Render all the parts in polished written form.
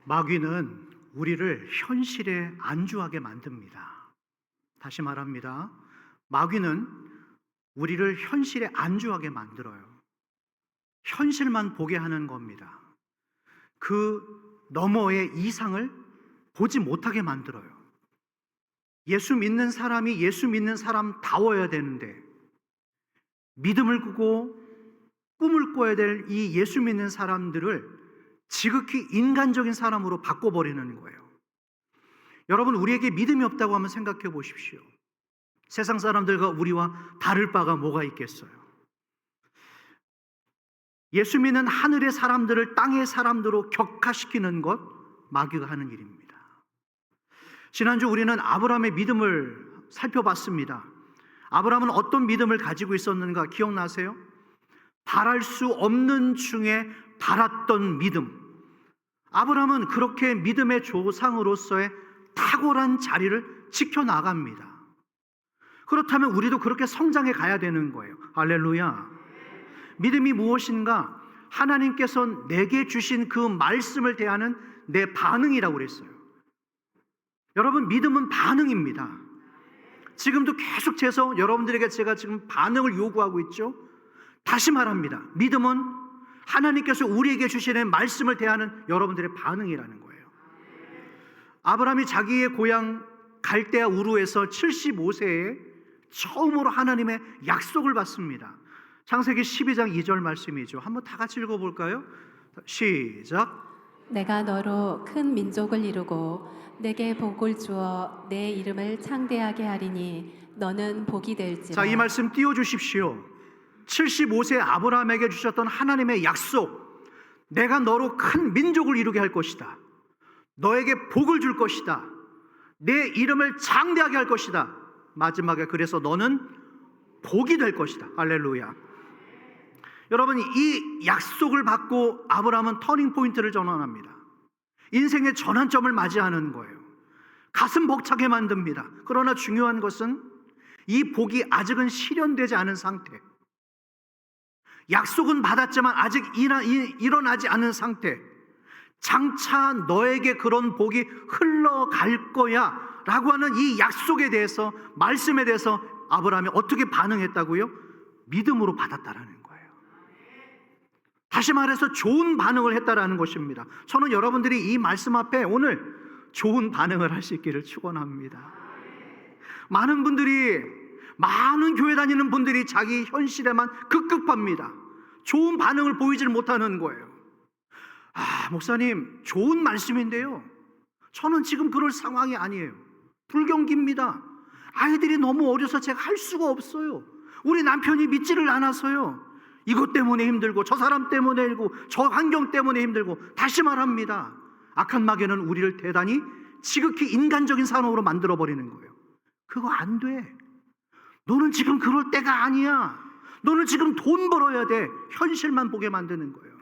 마귀는 우리를 현실에 안주하게 만듭니다. 다시 말합니다. 마귀는 우리를 현실에 안주하게 만들어요. 현실만 보게 하는 겁니다. 그 너머의 이상을 보지 못하게 만들어요. 예수 믿는 사람이 예수 믿는 사람다워야 되는데, 믿음을 꾸고 꿈을 꿔야 될 이 예수 믿는 사람들을 지극히 인간적인 사람으로 바꿔버리는 거예요. 여러분, 우리에게 믿음이 없다고 한번 생각해 보십시오. 세상 사람들과 우리와 다를 바가 뭐가 있겠어요? 예수 믿는 하늘의 사람들을 땅의 사람들로 격화시키는 것, 마귀가 하는 일입니다. 지난주 우리는 아브라함의 믿음을 살펴봤습니다. 아브라함은 어떤 믿음을 가지고 있었는가 기억나세요? 바랄 수 없는 중에 바랐던 믿음. 아브라함은 그렇게 믿음의 조상으로서의 탁월한 자리를 지켜나갑니다. 그렇다면 우리도 그렇게 성장해 가야 되는 거예요. 할렐루야. 믿음이 무엇인가? 하나님께서 내게 주신 그 말씀을 대하는 내 반응이라고 그랬어요. 여러분, 믿음은 반응입니다. 지금도 계속해서 여러분들에게 제가 지금 반응을 요구하고 있죠. 다시 말합니다. 믿음은 하나님께서 우리에게 주시는 말씀을 대하는 여러분들의 반응이라는 거예요. 아브라함이 자기의 고향 갈대아 우르에서 75세에 처음으로 하나님의 약속을 받습니다. 창세기 12장 2절 말씀이죠. 한번 다 같이 읽어볼까요? 시작. 내가 너로 큰 민족을 이루고 내게 복을 주어 내 이름을 창대하게 하리니 너는 복이 될지라. 자, 이 말씀 띄워주십시오. 75세 아브라함에게 주셨던 하나님의 약속, 내가 너로 큰 민족을 이루게 할 것이다. 너에게 복을 줄 것이다. 내 이름을 창대하게 할 것이다. 마지막에 그래서 너는 복이 될 것이다. 할렐루야. 여러분, 이 약속을 받고 아브라함은 터닝 포인트를 전환합니다. 인생의 전환점을 맞이하는 거예요. 가슴 벅차게 만듭니다. 그러나 중요한 것은 이 복이 아직은 실현되지 않은 상태, 약속은 받았지만 아직 일어나지 않은 상태, 장차 너에게 그런 복이 흘러갈 거야 라고 하는 이 약속에 대해서, 말씀에 대해서 아브라함이 어떻게 반응했다고요? 믿음으로 받았다라는 거예요. 다시 말해서 좋은 반응을 했다라는 것입니다. 저는 여러분들이 이 말씀 앞에 오늘 좋은 반응을 할 수 있기를 축원합니다. 많은 교회 다니는 분들이 자기 현실에만 급급합니다. 좋은 반응을 보이질 못하는 거예요. 목사님, 좋은 말씀인데요, 저는 지금 그럴 상황이 아니에요. 불경기입니다. 아이들이 너무 어려서 제가 할 수가 없어요. 우리 남편이 믿지를 않아서요. 이것 때문에 힘들고, 저 사람 때문에 힘들고, 저 환경 때문에 힘들고. 다시 말합니다. 악한 마귀는 우리를 대단히 지극히 인간적인 사람으로 만들어버리는 거예요. 그거 안 돼. 너는 지금 그럴 때가 아니야. 너는 지금 돈 벌어야 돼. 현실만 보게 만드는 거예요.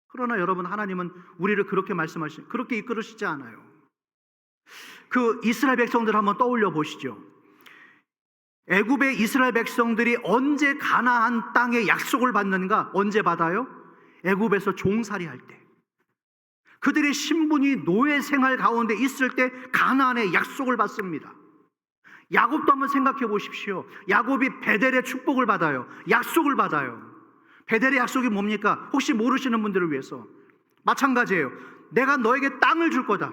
그러나 여러분, 하나님은 우리를 그렇게 이끌으시지 않아요. 그 이스라엘 백성들 한번 떠올려 보시죠. 애굽의 이스라엘 백성들이 언제 가나안 땅의 약속을 받는가? 언제 받아요? 애굽에서 종살이 할 때. 그들의 신분이 노예 생활 가운데 있을 때 가나안의 약속을 받습니다. 야곱도 한번 생각해 보십시오. 야곱이 베델의 축복을 받아요. 약속을 받아요. 베델의 약속이 뭡니까? 혹시 모르시는 분들을 위해서, 마찬가지예요. 내가 너에게 땅을 줄 거다.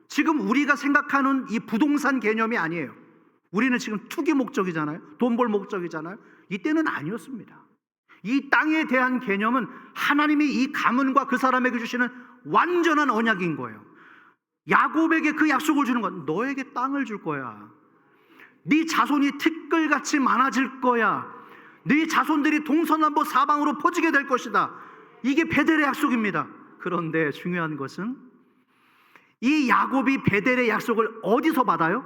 지금 우리가 생각하는 이 부동산 개념이 아니에요. 우리는 지금 투기 목적이잖아요. 돈 벌 목적이잖아요. 이때는 아니었습니다. 이 땅에 대한 개념은 하나님이 이 가문과 그 사람에게 주시는 완전한 언약인 거예요. 야곱에게 그 약속을 주는 건, 너에게 땅을 줄 거야. 네 자손이 티끌같이 많아질 거야. 네 자손들이 동서남북 사방으로 퍼지게 될 것이다. 이게 베델의 약속입니다. 그런데 중요한 것은 이 야곱이 베델의 약속을 어디서 받아요?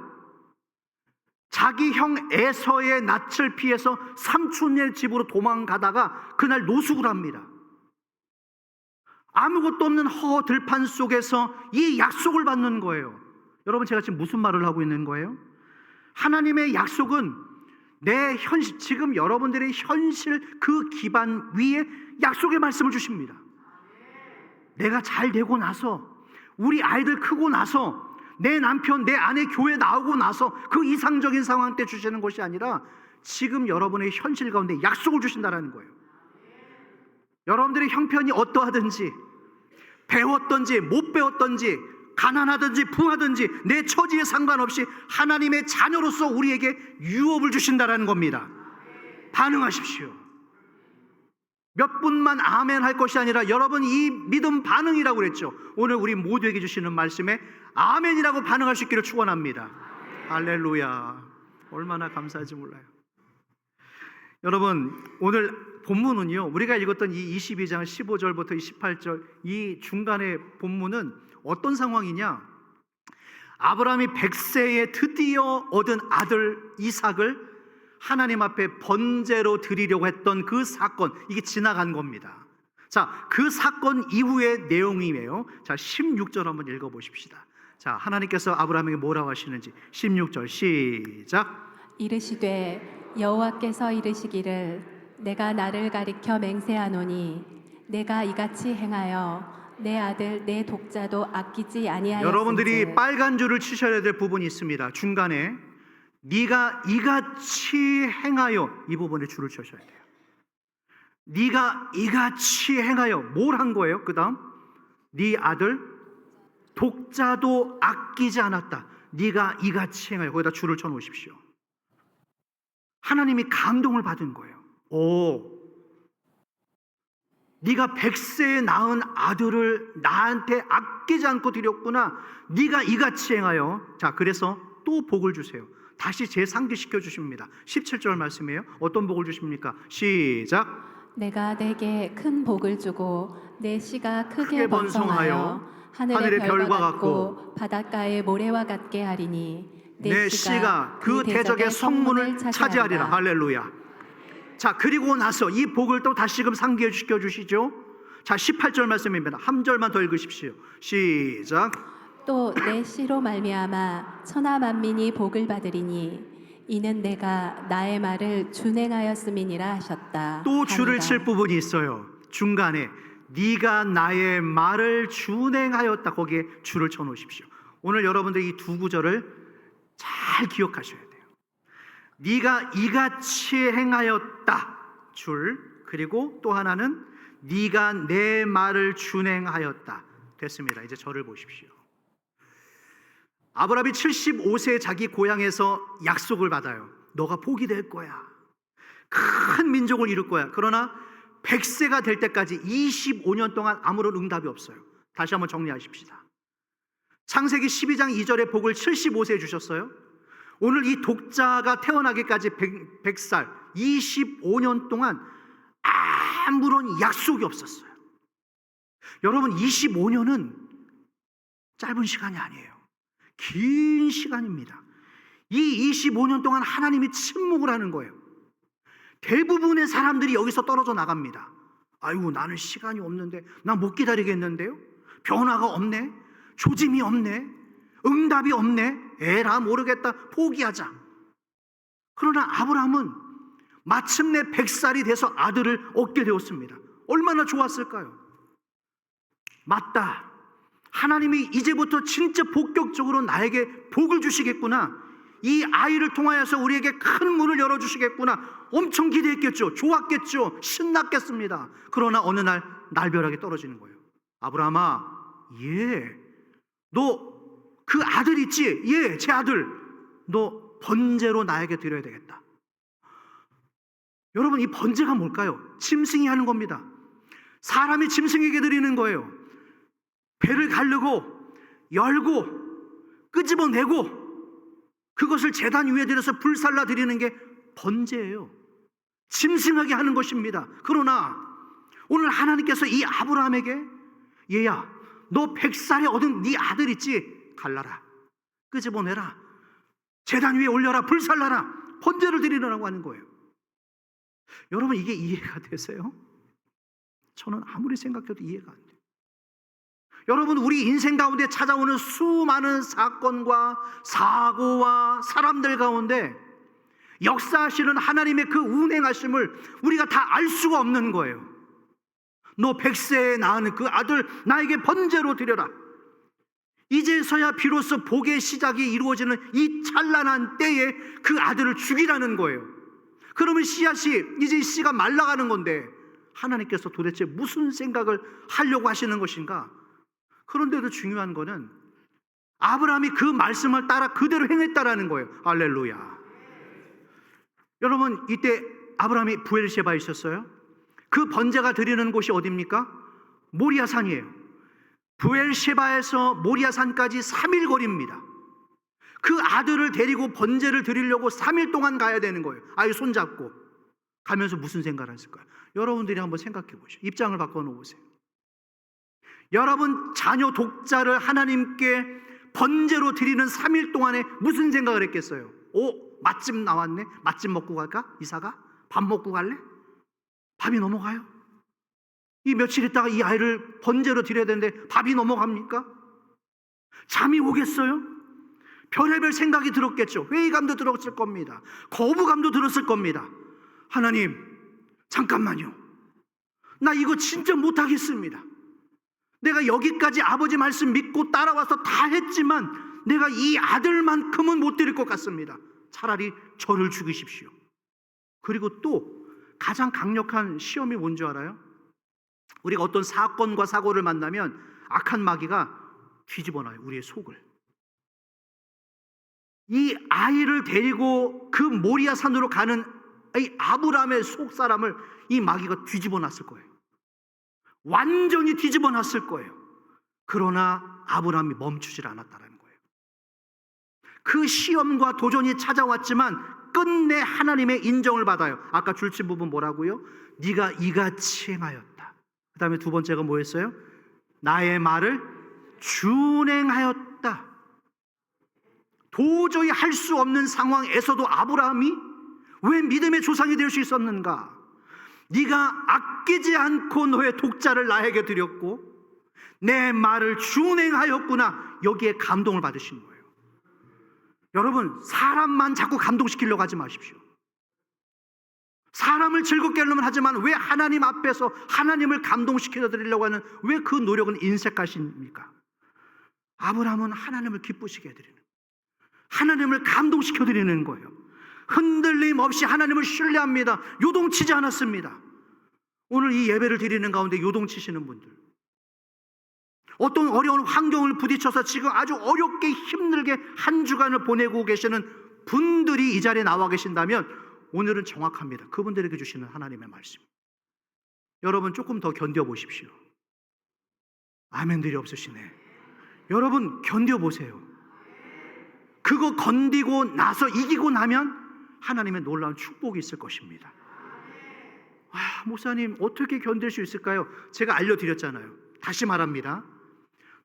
자기 형 에서의 낯을 피해서 삼촌의 집으로 도망가다가 그날 노숙을 합니다. 아무것도 없는 허 들판 속에서 이 약속을 받는 거예요. 여러분, 제가 지금 무슨 말을 하고 있는 거예요? 하나님의 약속은 내 현실, 지금 여러분들의 현실 그 기반 위에 약속의 말씀을 주십니다. 내가 잘 되고 나서 우리 아이들 크고 나서 내 남편, 내 아내 교회 나오고 나서 그 이상적인 상황 때 주시는 것이 아니라 지금 여러분의 현실 가운데 약속을 주신다는 거예요. 여러분들의 형편이 어떠하든지, 배웠든지 못 배웠든지, 가난하든지 부하든지 내 처지에 상관없이 하나님의 자녀로서 우리에게 유업을 주신다는 겁니다. 반응하십시오. 몇 분만 아멘 할 것이 아니라 여러분 이 믿음 반응이라고 그랬죠. 오늘 우리 모두에게 주시는 말씀에 아멘이라고 반응할 수 있기를 축원합니다. 할렐루야. 얼마나 감사한지 몰라요. 여러분 오늘 본문은요, 우리가 읽었던 이 22장 15절부터 28절 이 중간의 본문은 어떤 상황이냐, 아브라함이 100세에 드디어 얻은 아들 이삭을 하나님 앞에 번제로 드리려고 했던 그 사건, 이게 지나간 겁니다. 자, 그 사건 이후의 내용이에요. 자, 16절 한번 읽어보십시다. 자, 하나님께서 아브라함에게 뭐라고 하시는지 16절 시작. 이르시되 여호와께서 이르시기를 내가 나를 가리켜 맹세하노니 내가 이같이 행하여 내 아들 내 독자도 아끼지 아니하였은즉. 여러분들이 빨간 줄을 치셔야 될 부분이 있습니다. 중간에 네가 이같이 행하여, 이 부분에 줄을 쳐셔야 돼요. 네가 이같이 행하여 뭘 한 거예요? 그 다음 네 아들 독자도 아끼지 않았다. 네가 이같이 행하여, 거기다 줄을 쳐 놓으십시오. 하나님이 감동을 받은 거예요. 오, 네가 100세에 낳은 아들을 나한테 아끼지 않고 드렸구나. 네가 이같이 행하여. 자, 그래서 또 복을 주세요. 다시 재상기시켜 주십니다. 17절 말씀이에요. 어떤 복을 주십니까? 시작. 내가 내게 큰 복을 주고 내 씨가 크게 크게 번성하여 번성하여 하늘의 별과 같고 바닷가의 모래와 같게 하리니 내 씨가 그 대적의 성문을 차지하리라. 할렐루야. 자, 그리고 나서 이 복을 또 다시금 상기시켜 주시죠. 자, 18절 말씀입니다. 한 절만 더 읽으십시오. 시작. 또 내 씨로 말미암아 천하 만민이 복을 받으리니 이는 내가 나의 말을 준행하였음이니라 하셨다. 또 줄을 합니다. 칠 부분이 있어요. 중간에 네가 나의 말을 준행하였다. 거기에 줄을 쳐 놓으십시오. 오늘 여러분들이 이 두 구절을 잘 기억하셔야 돼요. 네가 이같이 행하였다. 줄. 그리고 또 하나는 네가 내 말을 준행하였다. 됐습니다. 이제 저를 보십시오. 아브라함이 75세에 자기 고향에서 약속을 받아요. 너가 복이 될 거야. 큰 민족을 이룰 거야. 그러나 100세가 될 때까지 25년 동안 아무런 응답이 없어요. 다시 한번 정리하십시다. 창세기 12장 2절의 복을 75세에 주셨어요. 오늘 이 독자가 태어나기까지 100살 25년 동안 아무런 약속이 없었어요. 여러분 25년은 짧은 시간이 아니에요. 긴 시간입니다. 이 25년 동안 하나님이 침묵을 하는 거예요. 대부분의 사람들이 여기서 떨어져 나갑니다. 아이고 나는 시간이 없는데 나 못 기다리겠는데요. 변화가 없네. 조짐이 없네. 응답이 없네. 에라 모르겠다. 포기하자. 그러나 아브라함은 마침내 100살이 돼서 아들을 얻게 되었습니다. 얼마나 좋았을까요? 맞다. 하나님이 이제부터 진짜 본격적으로 나에게 복을 주시겠구나. 이 아이를 통하여서 우리에게 큰 문을 열어주시겠구나. 엄청 기대했겠죠. 좋았겠죠. 신났겠습니다. 그러나 어느 날 날벼락이 떨어지는 거예요. 아브라함아, 너 그 아들 있지? 제 아들. 너 번제로 나에게 드려야 되겠다. 여러분 이 번제가 뭘까요? 짐승이 하는 겁니다. 사람이 짐승에게 드리는 거예요. 배를 가르고 열고 끄집어내고 그것을 제단 위에 들여서 불살라 드리는 게 번제예요. 짐승하게 하는 것입니다. 그러나 오늘 하나님께서 이 아브라함에게 얘야 너 100살에 얻은 네 아들 있지? 갈라라. 끄집어내라. 제단 위에 올려라. 불살라라. 번제를 드리라고 하는 거예요. 여러분 이게 이해가 되세요? 저는 아무리 생각해도 이해가 안 돼요. 여러분 우리 인생 가운데 찾아오는 수많은 사건과 사고와 사람들 가운데 역사하시는 하나님의 그 운행하심을 우리가 다 알 수가 없는 거예요. 너 100세에 낳은 그 아들 나에게 번제로 드려라. 이제서야 비로소 복의 시작이 이루어지는 이 찬란한 때에 그 아들을 죽이라는 거예요. 그러면 씨앗이 이제 씨가 말라가는 건데 하나님께서 도대체 무슨 생각을 하려고 하시는 것인가? 그런데도 중요한 거는 아브라함이 그 말씀을 따라 그대로 행했다라는 거예요. 할렐루야. 여러분, 이때 아브라함이 부엘셰바에 있었어요. 그 번제가 드리는 곳이 어디입니까? 모리아산이에요. 부엘셰바에서 모리아산까지 3일 거리입니다. 그 아들을 데리고 번제를 드리려고 3일 동안 가야 되는 거예요. 아이 손잡고 가면서 무슨 생각을 했을까요? 여러분들이 한번 생각해 보시죠. 입장을 바꿔 놓으세요. 여러분 자녀 독자를 하나님께 번제로 드리는 3일 동안에 무슨 생각을 했겠어요? 오, 맛집 나왔네. 맛집 먹고 갈까? 이사가? 밥 먹고 갈래? 밥이 넘어가요? 이 며칠 있다가 이 아이를 번제로 드려야 되는데 밥이 넘어갑니까? 잠이 오겠어요? 별의별 생각이 들었겠죠. 회의감도 들었을 겁니다. 거부감도 들었을 겁니다. 하나님, 잠깐만요. 나 이거 진짜 못하겠습니다. 내가 여기까지 아버지 말씀 믿고 따라와서 다 했지만 내가 이 아들만큼은 못 드릴 것 같습니다. 차라리 저를 죽이십시오. 그리고 또 가장 강력한 시험이 뭔지 알아요? 우리가 어떤 사건과 사고를 만나면 악한 마귀가 뒤집어놔요. 우리의 속을. 이 아이를 데리고 그 모리아 산으로 가는 이 아브라함의 속 사람을 이 마귀가 뒤집어놨을 거예요. 완전히 뒤집어놨을 거예요. 그러나 아브라함이 멈추질 않았다는 거예요. 그 시험과 도전이 찾아왔지만 끝내 하나님의 인정을 받아요. 아까 줄친 부분 뭐라고요? 네가 이같이 행하였다. 그 다음에 두 번째가 뭐였어요? 나의 말을 준행하였다. 도저히 할 수 없는 상황에서도 아브라함이 왜 믿음의 조상이 될 수 있었는가? 네가 아끼지 않고 너의 독자를 나에게 드렸고 내 말을 준행하였구나. 여기에 감동을 받으신 거예요. 여러분, 사람만 자꾸 감동시키려고 하지 마십시오. 사람을 즐겁게 하려면 하지만 왜 하나님 앞에서 하나님을 감동시켜 드리려고 하는 왜 그 노력은 인색하십니까? 아브라함은 하나님을 기쁘시게 해드리는, 하나님을 감동시켜 드리는 거예요. 흔들림 없이 하나님을 신뢰합니다. 요동치지 않았습니다. 오늘 이 예배를 드리는 가운데 요동치시는 분들, 어떤 어려운 환경을 부딪혀서 지금 아주 어렵게 힘들게 한 주간을 보내고 계시는 분들이 이 자리에 나와 계신다면 오늘은 정확합니다. 그분들에게 주시는 하나님의 말씀. 여러분 조금 더 견뎌보십시오. 아멘들이 없으시네. 여러분 견뎌보세요. 그거 건디고 나서 이기고 나면 하나님의 놀라운 축복이 있을 것입니다. 목사님 어떻게 견딜 수 있을까요? 제가 알려드렸잖아요. 다시 말합니다.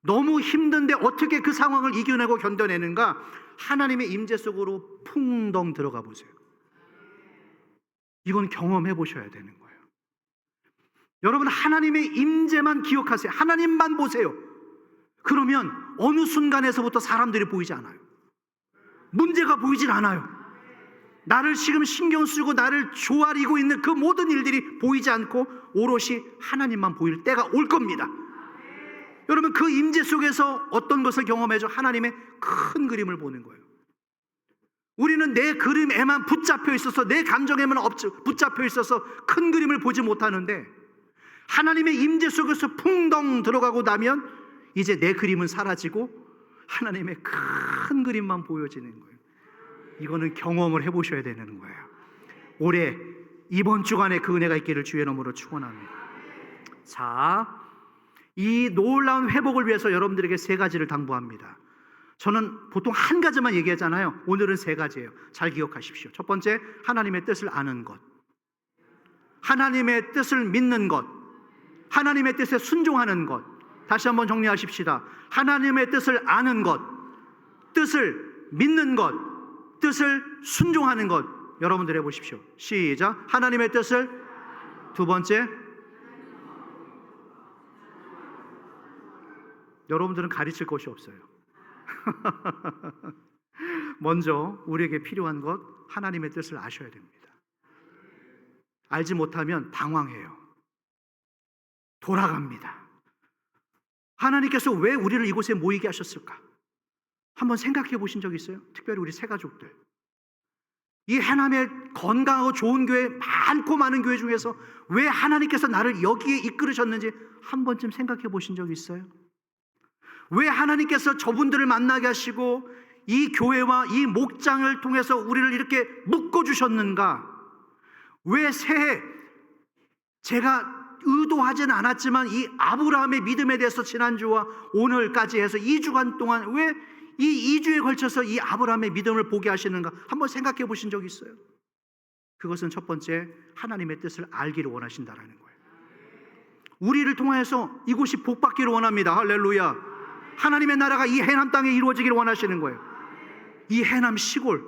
너무 힘든데 어떻게 그 상황을 이겨내고 견뎌내는가? 하나님의 임재 속으로 풍덩 들어가 보세요. 이건 경험해 보셔야 되는 거예요. 여러분 하나님의 임재만 기억하세요. 하나님만 보세요. 그러면 어느 순간에서부터 사람들이 보이지 않아요. 문제가 보이질 않아요. 나를 지금 신경 쓰고 나를 조아리고 있는 그 모든 일들이 보이지 않고 오롯이 하나님만 보일 때가 올 겁니다. 여러분 그 임재 속에서 어떤 것을 경험해줘? 하나님의 큰 그림을 보는 거예요. 우리는 내 그림에만 붙잡혀 있어서, 내 감정에만 붙잡혀 있어서 큰 그림을 보지 못하는데 하나님의 임재 속에서 풍덩 들어가고 나면 이제 내 그림은 사라지고 하나님의 큰 그림만 보여지는 거예요. 이거는 경험을 해보셔야 되는 거예요. 올해 이번 주간에 그 은혜가 있기를 주의 이름으로 축원합니다. 자, 이 놀라운 회복을 위해서 여러분들에게 세 가지를 당부합니다. 저는 보통 한 가지만 얘기하잖아요. 오늘은 세 가지예요. 잘 기억하십시오. 첫 번째, 하나님의 뜻을 아는 것, 하나님의 뜻을 믿는 것, 하나님의 뜻에 순종하는 것. 다시 한번 정리하십시다. 하나님의 뜻을 아는 것, 뜻을 믿는 것, 뜻을 순종하는 것. 여러분들 해보십시오. 시작. 하나님의 뜻을, 두 번째, 여러분들은 가르칠 것이 없어요. 먼저 우리에게 필요한 것, 하나님의 뜻을 아셔야 됩니다. 알지 못하면 방황해요. 돌아갑니다. 하나님께서 왜 우리를 이곳에 모이게 하셨을까? 한번 생각해 보신 적 있어요? 특별히 우리 새 가족들. 이 해남의 건강하고 좋은 교회, 많고 많은 교회 중에서 왜 하나님께서 나를 여기에 이끌으셨는지 한 번쯤 생각해 보신 적 있어요? 왜 하나님께서 저분들을 만나게 하시고 이 교회와 이 목장을 통해서 우리를 이렇게 묶어주셨는가? 왜 새해, 제가 의도하지는 않았지만 이 아브라함의 믿음에 대해서 지난주와 오늘까지 해서 2주간 동안 왜 이 2주에 걸쳐서 이 아브라함의 믿음을 보게 하시는가 한번 생각해 보신 적 있어요? 그것은 첫 번째, 하나님의 뜻을 알기를 원하신다라는 거예요. 우리를 통해서 이곳이 복받기를 원합니다. 할렐루야. 하나님의 나라가 이 해남 땅에 이루어지기를 원하시는 거예요. 이 해남 시골,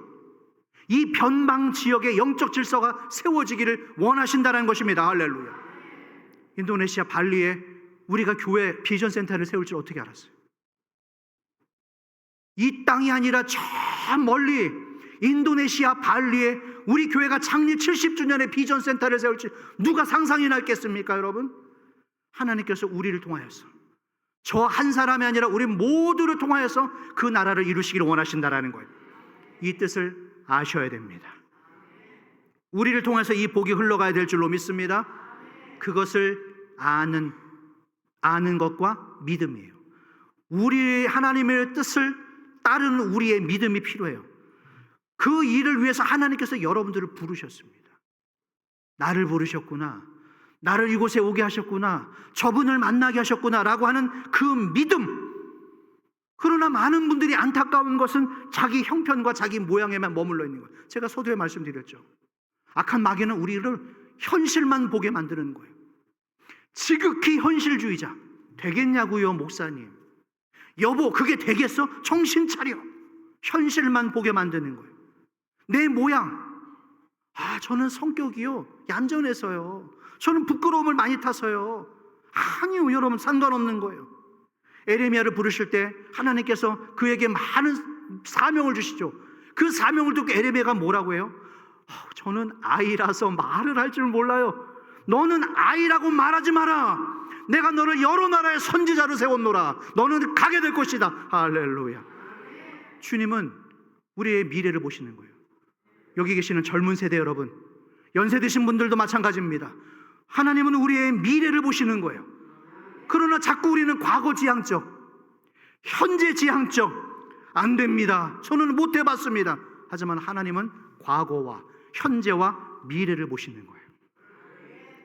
이 변방 지역에 영적 질서가 세워지기를 원하신다는 것입니다. 할렐루야. 인도네시아 발리에 우리가 교회 비전 센터를 세울 줄 어떻게 알았어요? 이 땅이 아니라 저 멀리 인도네시아 발리에 우리 교회가 창립 70주년의 비전 센터를 세울지 누가 상상이나 했겠습니까, 여러분? 하나님께서 우리를 통하여서, 저 한 사람이 아니라 우리 모두를 통하여서 그 나라를 이루시기를 원하신다라는 거예요. 이 뜻을 아셔야 됩니다. 우리를 통해서 이 복이 흘러가야 될 줄로 믿습니다. 그것을 아는 것과 믿음이에요. 우리 하나님의 뜻을 따르는 우리의 믿음이 필요해요. 그 일을 위해서 하나님께서 여러분들을 부르셨습니다. 나를 부르셨구나, 나를 이곳에 오게 하셨구나, 저분을 만나게 하셨구나 라고 하는 그 믿음. 그러나 많은 분들이 안타까운 것은 자기 형편과 자기 모양에만 머물러 있는 거예요. 제가 서두에 말씀드렸죠. 악한 마귀는 우리를 현실만 보게 만드는 거예요. 지극히 현실주의자. 되겠냐고요, 목사님? 여보, 그게 되겠어? 정신 차려. 현실만 보게 만드는 거예요. 내 모양. 저는 성격이요, 얌전해서요. 저는 부끄러움을 많이 타서요. 아니요, 여러분, 상관없는 거예요. 에레미야를 부르실 때 하나님께서 그에게 많은 사명을 주시죠. 그 사명을 듣고 에레미야가 뭐라고 해요? 저는 아이라서 말을 할 줄 몰라요. 너는 아이라고 말하지 마라. 내가 너를 여러 나라의 선지자로 세웠노라. 너는 가게 될 것이다. 할렐루야. 주님은 우리의 미래를 보시는 거예요. 여기 계시는 젊은 세대 여러분, 연세 드신 분들도 마찬가지입니다. 하나님은 우리의 미래를 보시는 거예요. 그러나 자꾸 우리는 과거 지향적, 현재 지향적, 안 됩니다. 저는 못 해봤습니다. 하지만 하나님은 과거와 현재와 미래를 보시는 거예요.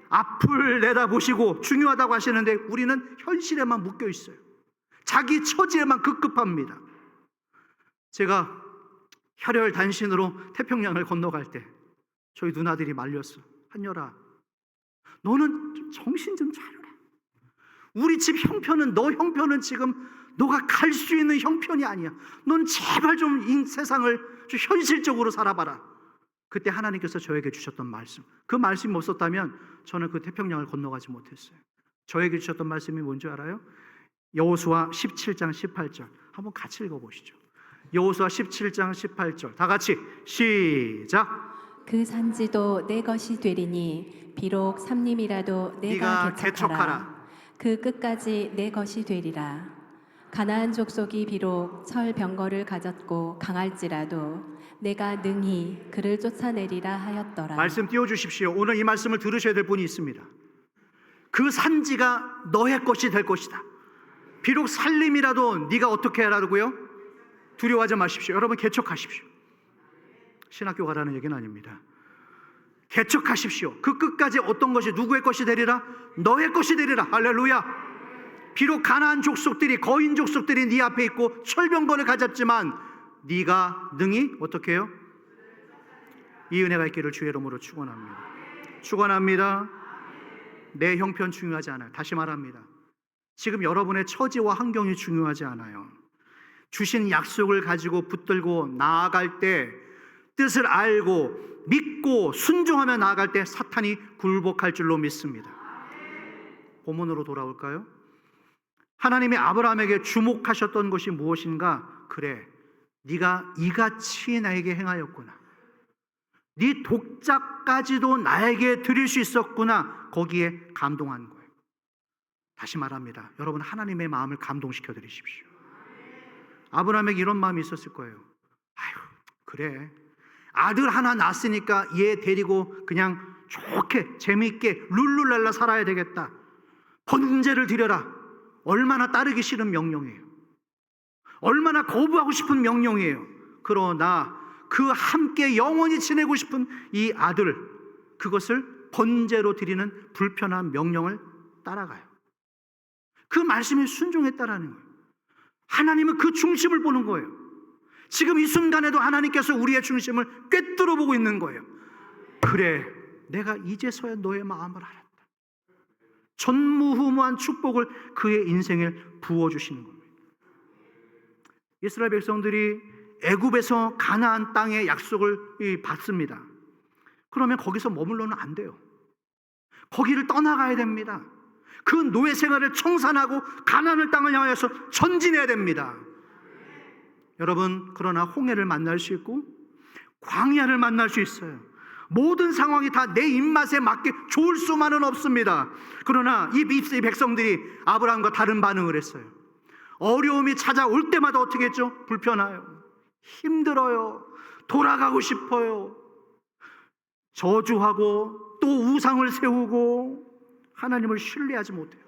앞을 내다보시고 중요하다고 하시는데 우리는 현실에만 묶여 있어요. 자기 처지에만 급급합니다. 제가 혈혈단신으로 태평양을 건너갈 때 저희 누나들이 말렸어. 한열아, 너는 정신 좀 차려라. 우리 집 형편은, 너 형편은 지금 너가 갈 수 있는 형편이 아니야. 넌 제발 좀 이 세상을 좀 현실적으로 살아봐라. 그때 하나님께서 저에게 주셨던 말씀, 그 말씀이 없었다면 저는 그 태평양을 건너가지 못했어요. 저에게 주셨던 말씀이 뭔지 알아요? 여호수아 17장 18절 한번 같이 읽어보시죠. 여호수아 17장 18절 다 같이 시작. 그 산지도 내 것이 되리니 비록 삼림이라도 내가 개척하라. 그 끝까지 내 것이 되리라. 가나안 족속이 비록 철병거를 가졌고 강할지라도 내가 능히 그를 쫓아내리라 하였더라. 말씀 띄워주십시오. 오늘 이 말씀을 들으셔야 될 분이 있습니다. 그 산지가 너의 것이 될 것이다. 비록 살림이라도 네가 어떻게 하라고요? 두려워하지 마십시오. 여러분, 개척하십시오. 신학교 가라는 얘기는 아닙니다. 개척하십시오. 그 끝까지 어떤 것이 누구의 것이 되리라? 너의 것이 되리라. 할렐루야. 비록 가나안 족속들이, 거인 족속들이 네 앞에 있고 철병거를 가졌지만 네가 능히 어떻게 해요? 이 은혜가 있기를 주의 이름으로 축원합니다. 축원합니다. 내 형편 중요하지 않아요. 다시 말합니다. 지금 여러분의 처지와 환경이 중요하지 않아요. 주신 약속을 가지고 붙들고 나아갈 때, 뜻을 알고 믿고 순종하며 나아갈 때 사탄이 굴복할 줄로 믿습니다. 본문으로 돌아올까요? 하나님이 아브라함에게 주목하셨던 것이 무엇인가? 그래, 네가 이같이 나에게 행하였구나. 네 독자까지도 나에게 드릴 수 있었구나. 거기에 감동한 거예요. 다시 말합니다. 여러분, 하나님의 마음을 감동시켜 드리십시오. 아브라함에게 이런 마음이 있었을 거예요. 아유, 그래, 아들 하나 낳았으니까 얘 데리고 그냥 좋게 재미있게 룰루랄라 살아야 되겠다. 번제를 드려라. 얼마나 따르기 싫은 명령이에요. 얼마나 거부하고 싶은 명령이에요. 그러나 그 함께 영원히 지내고 싶은 이 아들, 그것을 번제로 드리는 불편한 명령을 따라가요. 그 말씀에 순종했다라는 거예요. 하나님은 그 중심을 보는 거예요. 지금 이 순간에도 하나님께서 우리의 중심을 꿰뚫어 보고 있는 거예요. 그래, 내가 이제서야 너의 마음을 알았다. 전무후무한 축복을 그의 인생에 부어주시는 겁니다. 이스라엘 백성들이 애굽에서 가나안 땅의 약속을 받습니다. 그러면 거기서 머물러는 안 돼요. 거기를 떠나가야 됩니다. 그 노예 생활을 청산하고 가나안 땅을 향해서 전진해야 됩니다. 여러분, 그러나 홍해를 만날 수 있고 광야를 만날 수 있어요. 모든 상황이 다 내 입맛에 맞게 좋을 수만은 없습니다. 그러나 이 백성들이 아브라함과 다른 반응을 했어요. 어려움이 찾아올 때마다 어떻게 했죠? 불편해요. 힘들어요. 돌아가고 싶어요. 저주하고 또 우상을 세우고 하나님을 신뢰하지 못해요.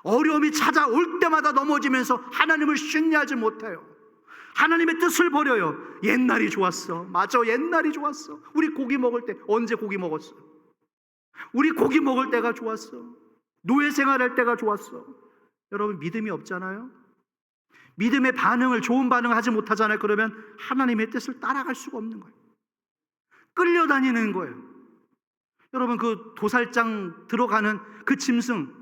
어려움이 찾아올 때마다 넘어지면서 하나님을 신뢰하지 못해요. 하나님의 뜻을 버려요. 옛날이 좋았어. 맞아, 옛날이 좋았어. 우리 고기 먹을 때, 언제 고기 먹었어? 우리 고기 먹을 때가 좋았어. 노예 생활할 때가 좋았어. 여러분, 믿음이 없잖아요. 믿음의 반응을, 좋은 반응을 하지 못하잖아요. 그러면 하나님의 뜻을 따라갈 수가 없는 거예요. 끌려다니는 거예요. 여러분, 그 도살장 들어가는 그 짐승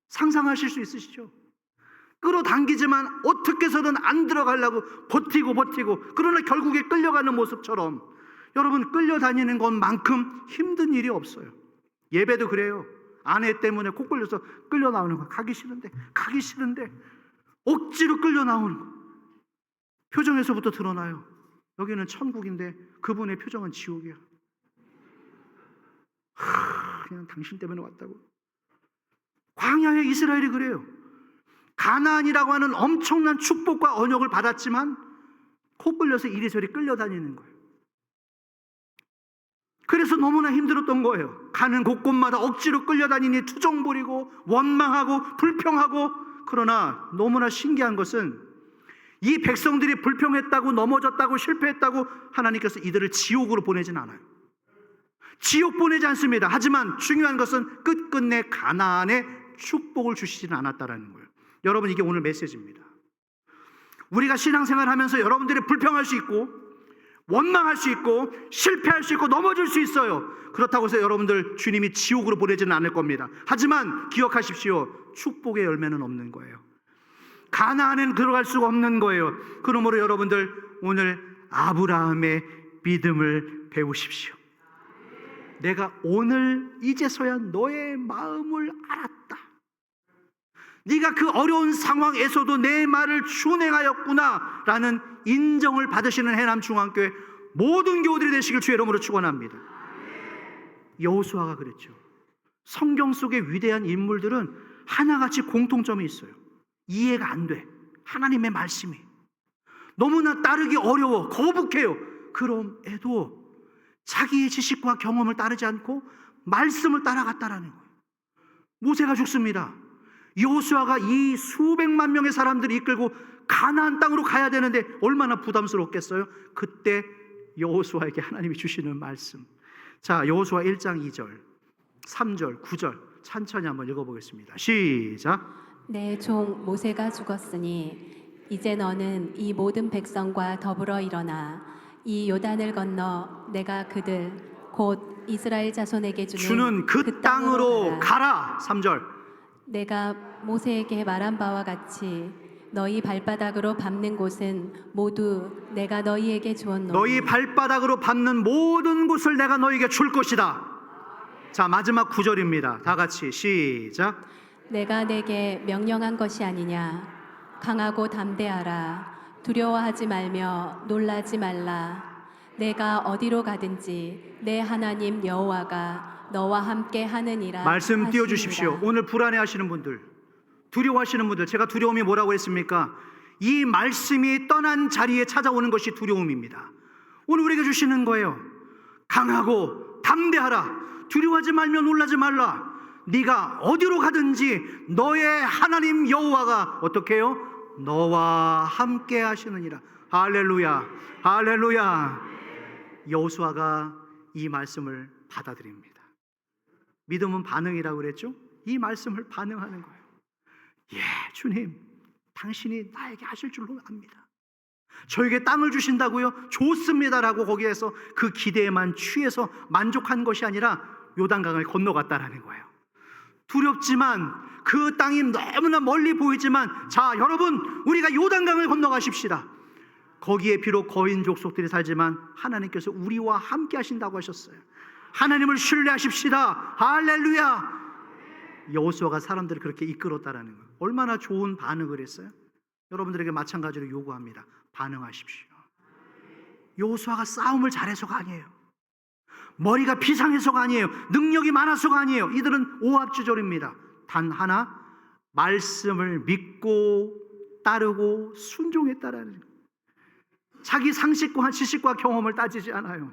상상하실 수 있으시죠? 끌어당기지만 어떻게 해서든 안 들어가려고 버티고 그러나 결국에 끌려가는 모습처럼 여러분, 끌려다니는 것만큼 힘든 일이 없어요. 예배도 그래요. 아내 때문에 코 끌려서 끌려 나오는 거. 가기 싫은데 억지로 끌려 나오는 거. 표정에서부터 드러나요. 여기는 천국인데 그분의 표정은 지옥이야. 그냥 당신 때문에 왔다고. 광야의 이스라엘이 그래요. 가나안이라고 하는 엄청난 축복과 언약을 받았지만 코 끌려서 이리저리 끌려다니는 거예요. 그래서 너무나 힘들었던 거예요. 가는 곳곳마다 억지로 끌려다니니 투정 부리고 원망하고 불평하고. 그러나 너무나 신기한 것은 이 백성들이 불평했다고 넘어졌다고 실패했다고 하나님께서 이들을 지옥으로 보내진 않아요. 지옥 보내지 않습니다. 하지만 중요한 것은 끝끝내 가나안의 축복을 주시지는 않았다라는 거예요. 여러분, 이게 오늘 메시지입니다. 우리가 신앙생활 하면서 여러분들이 불평할 수 있고 원망할 수 있고 실패할 수 있고 넘어질 수 있어요. 그렇다고 해서 여러분들 주님이 지옥으로 보내지는 않을 겁니다. 하지만 기억하십시오. 축복의 열매는 없는 거예요. 가나안에는 들어갈 수가 없는 거예요. 그러므로 여러분들 오늘 아브라함의 믿음을 배우십시오. 내가 오늘 이제서야 너의 마음을 알았다. 네가 그 어려운 상황에서도 내 말을 준행하였구나 라는 인정을 받으시는 해남중앙교회 모든 교우들이 되시길 주의 이름으로 축원합니다. 여호수아가 그랬죠. 성경 속의 위대한 인물들은 하나같이 공통점이 있어요. 이해가 안 돼. 하나님의 말씀이 너무나 따르기 어려워. 거북해요. 그럼에도 자기의 지식과 경험을 따르지 않고 말씀을 따라갔다라는 거예요. 모세가 죽습니다. 여호수아가 이 수백만 명의 사람들을 이끌고 가나안 땅으로 가야 되는데 얼마나 부담스럽겠어요? 그때 여호수아에게 하나님이 주시는 말씀. 자, 여호수아 1장 2절, 3절, 9절 천천히 한번 읽어보겠습니다. 시작. 내 종 모세가 죽었으니 이제 너는 이 모든 백성과 더불어 일어나 이 요단을 건너 내가 그들 곧 이스라엘 자손에게 주는 그 땅으로 가라. 3절. 내가 모세에게 말한 바와 같이 너희 발바닥으로 밟는 곳은 모두 내가 너희에게 주었노니 너희 발바닥으로 밟는 모든 곳을 내가 너희에게 줄 것이다. 자, 마지막 9절입니다. 다 같이 시작. 내가 내게 명령한 것이 아니냐. 강하고 담대하라. 두려워하지 말며 놀라지 말라. 내가 어디로 가든지 내 하나님 여호와가 너와 함께 하느니라. 말씀 띄워주십시오. 하시니라. 오늘 불안해하시는 분들, 두려워하시는 분들, 제가 두려움이 뭐라고 했습니까? 이 말씀이 떠난 자리에 찾아오는 것이 두려움입니다. 오늘 우리에게 주시는 거예요. 강하고 담대하라. 두려워하지 말며 놀라지 말라. 네가 어디로 가든지 너의 하나님 여호와가 어떻게 해요? 너와 함께 하시느니라. 할렐루야, 할렐루야. 여호수아가 이 말씀을 받아들입니다. 믿음은 반응이라고 그랬죠? 이 말씀을 반응하는 거예요. 예, 주님, 당신이 나에게 하실 줄로 압니다. 저에게 땅을 주신다고요? 좋습니다라고 거기에서 그 기대에만 취해서 만족한 것이 아니라 요단강을 건너갔다라는 거예요. 두렵지만 그 땅이 너무나 멀리 보이지만, 자 여러분, 우리가 요단강을 건너가십시다. 거기에 비록 거인 족속들이 살지만 하나님께서 우리와 함께 하신다고 하셨어요. 하나님을 신뢰하십시다. 할렐루야. 여호수아가 사람들을 그렇게 이끌었다라는 거예요. 얼마나 좋은 반응을 했어요. 여러분들에게 마찬가지로 요구합니다. 반응하십시오. 여호수아가 싸움을 잘해서가 아니에요. 머리가 비상해서가 아니에요. 능력이 많아서가 아니에요. 이들은 오합지졸입니다. 단 하나, 말씀을 믿고 따르고 순종했다라는 거예요. 자기 상식과 지식과 경험을 따지지 않아요.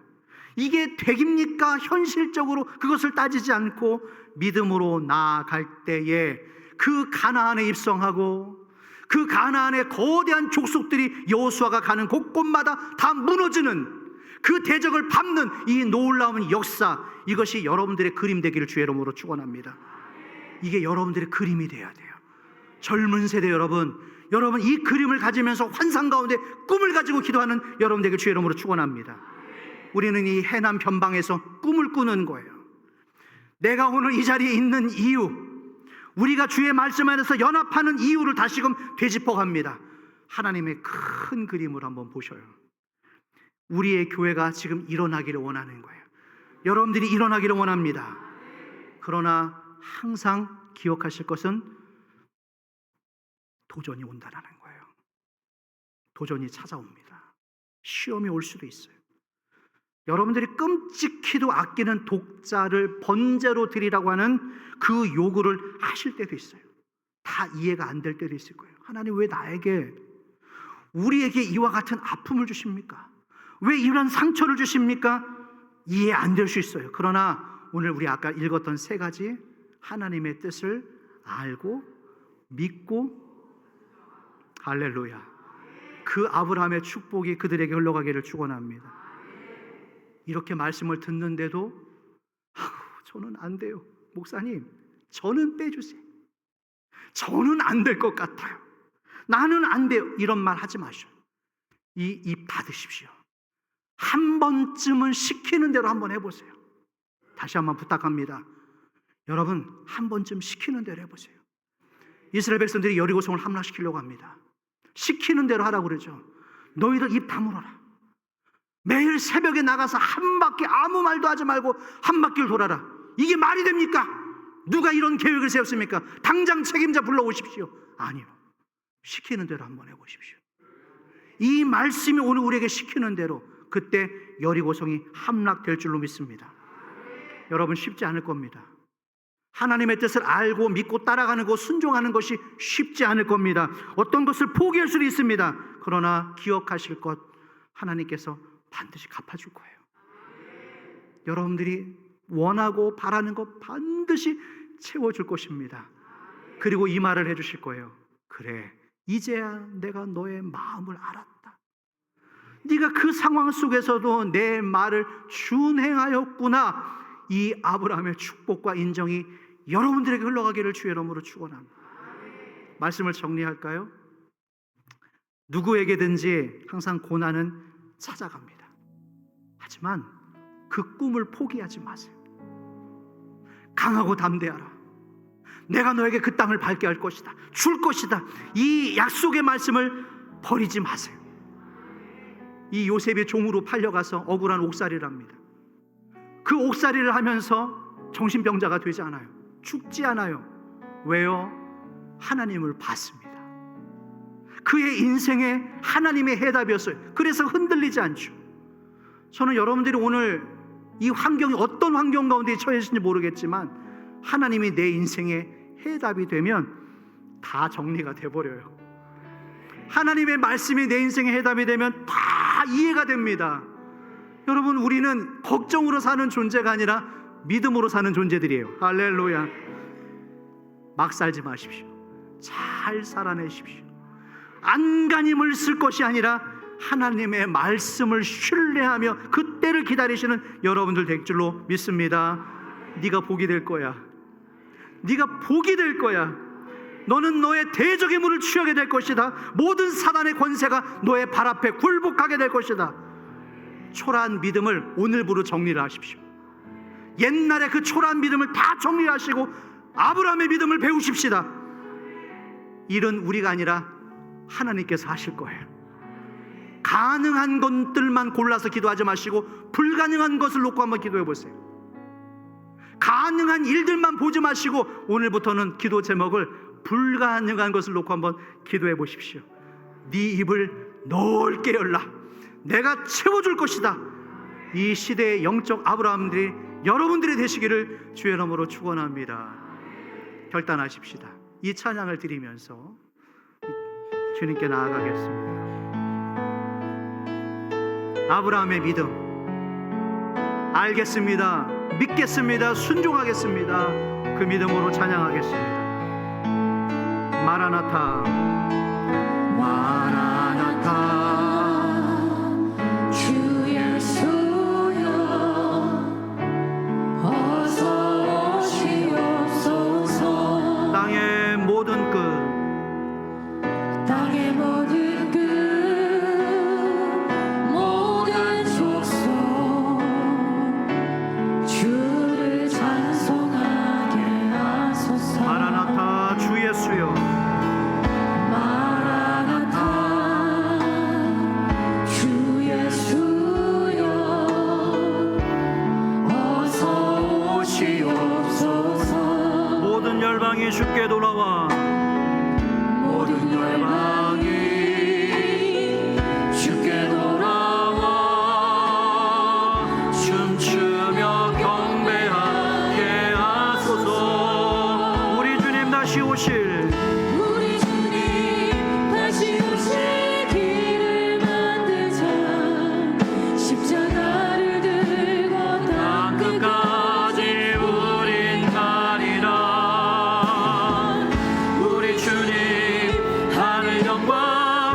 이게 되깁니까? 현실적으로 그것을 따지지 않고 믿음으로 나아갈 때에 그 가나안에 입성하고 그 가나안의 거대한 족속들이 여호수아가 가는 곳곳마다 다 무너지는 그 대적을 밟는 이 놀라운 역사, 이것이 여러분들의 그림 되기를 주의 이름으로 축원합니다. 이게 여러분들의 그림이 돼야 돼요. 젊은 세대 여러분 이 그림을 가지면서 환상 가운데 꿈을 가지고 기도하는 여러분들에게 주의 이름으로 축원합니다. 우리는 이 해남 변방에서 꿈을 꾸는 거예요. 내가 오늘 이 자리에 있는 이유, 우리가 주의 말씀 안에서 연합하는 이유를 다시금 되짚어갑니다. 하나님의 큰 그림을 한번 보셔요. 우리의 교회가 지금 일어나기를 원하는 거예요. 여러분들이 일어나기를 원합니다. 그러나 항상 기억하실 것은 도전이 온다라는 거예요. 도전이 찾아옵니다. 시험이 올 수도 있어요. 여러분들이 끔찍히도 아끼는 독자를 번제로 드리라고 하는 그 요구를 하실 때도 있어요. 다 이해가 안 될 때도 있을 거예요. 하나님, 왜 나에게, 우리에게 이와 같은 아픔을 주십니까? 왜 이런 상처를 주십니까? 이해 안 될 수 있어요. 그러나 오늘 우리 아까 읽었던 세 가지 하나님의 뜻을 알고 믿고, 할렐루야, 그 아브라함의 축복이 그들에게 흘러가기를 축원합니다. 이렇게 말씀을 듣는데도 저는 안 돼요. 목사님, 저는 빼주세요. 저는 안 될 것 같아요. 나는 안 돼요. 이런 말 하지 마시오. 이 입 닫으십시오. 한 번쯤은 시키는 대로 한번 해보세요. 다시 한번 부탁합니다. 여러분, 한 번쯤 시키는 대로 해보세요. 이스라엘 백성들이 여리고성을 함락시키려고 합니다. 시키는 대로 하라고 그러죠. 너희들 입 다물어라. 매일 새벽에 나가서 한 바퀴, 아무 말도 하지 말고 한 바퀴를 돌아라. 이게 말이 됩니까? 누가 이런 계획을 세웠습니까? 당장 책임자 불러오십시오. 아니요. 시키는 대로 한번 해보십시오. 이 말씀이 오늘 우리에게 시키는 대로, 그때 여리고성이 함락될 줄로 믿습니다. 여러분, 쉽지 않을 겁니다. 하나님의 뜻을 알고 믿고 따라가는 것, 순종하는 것이 쉽지 않을 겁니다. 어떤 것을 포기할 수도 있습니다. 그러나 기억하실 것, 하나님께서 반드시 갚아줄 거예요. 여러분들이 원하고 바라는 것 반드시 채워줄 것입니다. 그리고 이 말을 해주실 거예요. 그래, 이제야 내가 너의 마음을 알았다. 네가 그 상황 속에서도 내 말을 준행하였구나. 이 아브라함의 축복과 인정이 여러분들에게 흘러가기를 주의 이름으로 축원합니다. 말씀을 정리할까요? 누구에게든지 항상 고난은 찾아갑니다. 하지만 그 꿈을 포기하지 마세요. 강하고 담대하라. 내가 너에게 그 땅을 밟게 할 것이다, 줄 것이다. 이 약속의 말씀을 버리지 마세요. 이 요셉이 종으로 팔려가서 억울한 옥살이를 합니다. 그 옥살이를 하면서 정신병자가 되지 않아요. 죽지 않아요. 왜요? 하나님을 봤습니다. 그의 인생에 하나님의 해답이었어요. 그래서 흔들리지 않죠. 저는 여러분들이 오늘 이 환경이 어떤 환경 가운데 처해 있는지 모르겠지만 하나님이 내 인생의 해답이 되면 다 정리가 돼버려요. 하나님의 말씀이 내 인생의 해답이 되면 다 이해가 됩니다. 여러분, 우리는 걱정으로 사는 존재가 아니라 믿음으로 사는 존재들이에요. 할렐루야. 막 살지 마십시오. 잘 살아내십시오. 안간힘을 쓸 것이 아니라 하나님의 말씀을 신뢰하며 그때를 기다리시는 여러분들 될 줄로 믿습니다. 네가 복이 될 거야. 네가 복이 될 거야. 너는 너의 대적의 물을 취하게 될 것이다. 모든 사단의 권세가 너의 발 앞에 굴복하게 될 것이다. 초라한 믿음을 오늘부로 정리를 하십시오. 옛날에 그 초라한 믿음을 다 정리하시고 아브라함의 믿음을 배우십시다. 일은 우리가 아니라 하나님께서 하실 거예요. 가능한 것들만 골라서 기도하지 마시고 불가능한 것을 놓고 한번 기도해 보세요. 가능한 일들만 보지 마시고 오늘부터는 기도 제목을 불가능한 것을 놓고 한번 기도해 보십시오. 네 입을 넓게 열라. 내가 채워줄 것이다. 이 시대의 영적 아브라함들이 여러분들이 되시기를 주의 이름으로 축원합니다. 결단하십시다. 이 찬양을 드리면서 주님께 나아가겠습니다. 아브라함의 믿음, 알겠습니다, 믿겠습니다, 순종하겠습니다. 그 믿음으로 찬양하겠습니다. 마라나타, 마라나타, 주 예수여 어서 오시옵소서. 땅의 모든 끝, 땅의 모든 끝, 모든 족속 주를 찬송하게 하소서. 마라나타, 주 예수여 마라나타, 주 예수여 어서 오시옵소서. 모든 열방이 주께 돌아와. 모든 열방이 주께 돌아와 춤추며 경배하게 하소서. 우리 주님 다시 오실, 우리 주님 다시 오실 길을 만들자. 십자가를 들고 땅 끝까지 우린 가리라. 우리 주님 하늘 영광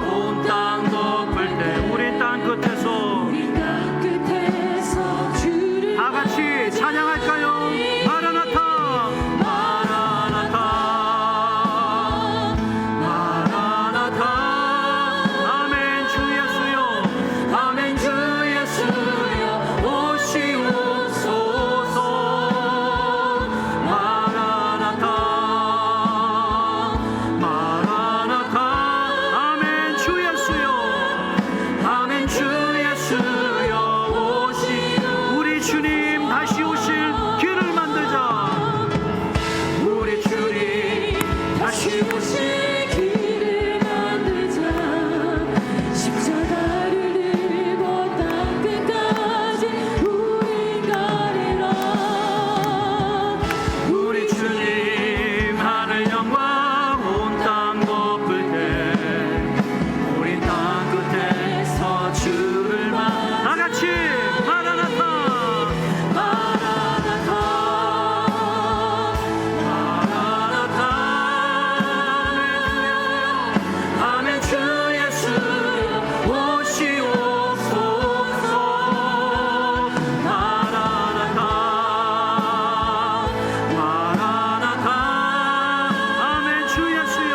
온 땅 덮을 때 우리 땅 끝에서 우리 땅 끝에서 주를 다 같이 찬양할까요? 마라나타, 마라나타, 마라나타. 아멘. 주 예수여, 아멘. 주 예수여 오시옵소서. 마라나타, 마라나타. 아멘. 주 예수여, 아멘. 주 예수여 오시. 우리 주님 다시 오실 길을 만들자. 우리 주님 다시 오실 길을 만들자. 십자가를 들고 땅 끝까지 우린 가리라. 우리 주님 하늘 영광 온 땅 덮을 때 우리 땅 끝에서 주를 다 같이 마라나타, 마라나타, 마라나타. 아멘. 주 예수여 오시옵소서. 마라나타, 마라나타. 아멘. 주 예수여,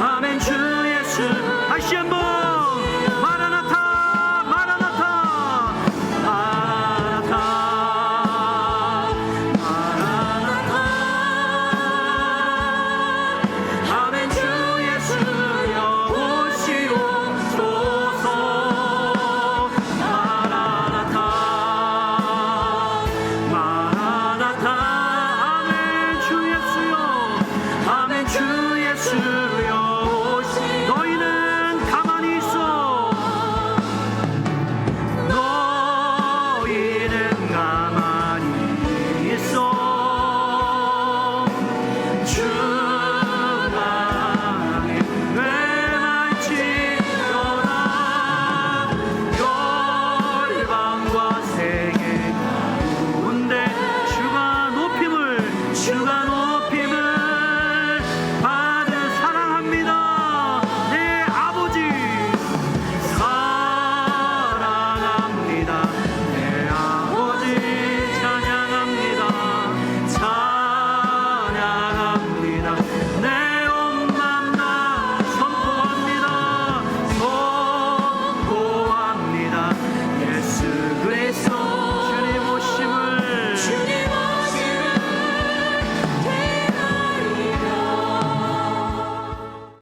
아멘. 주 예수. 다시 한번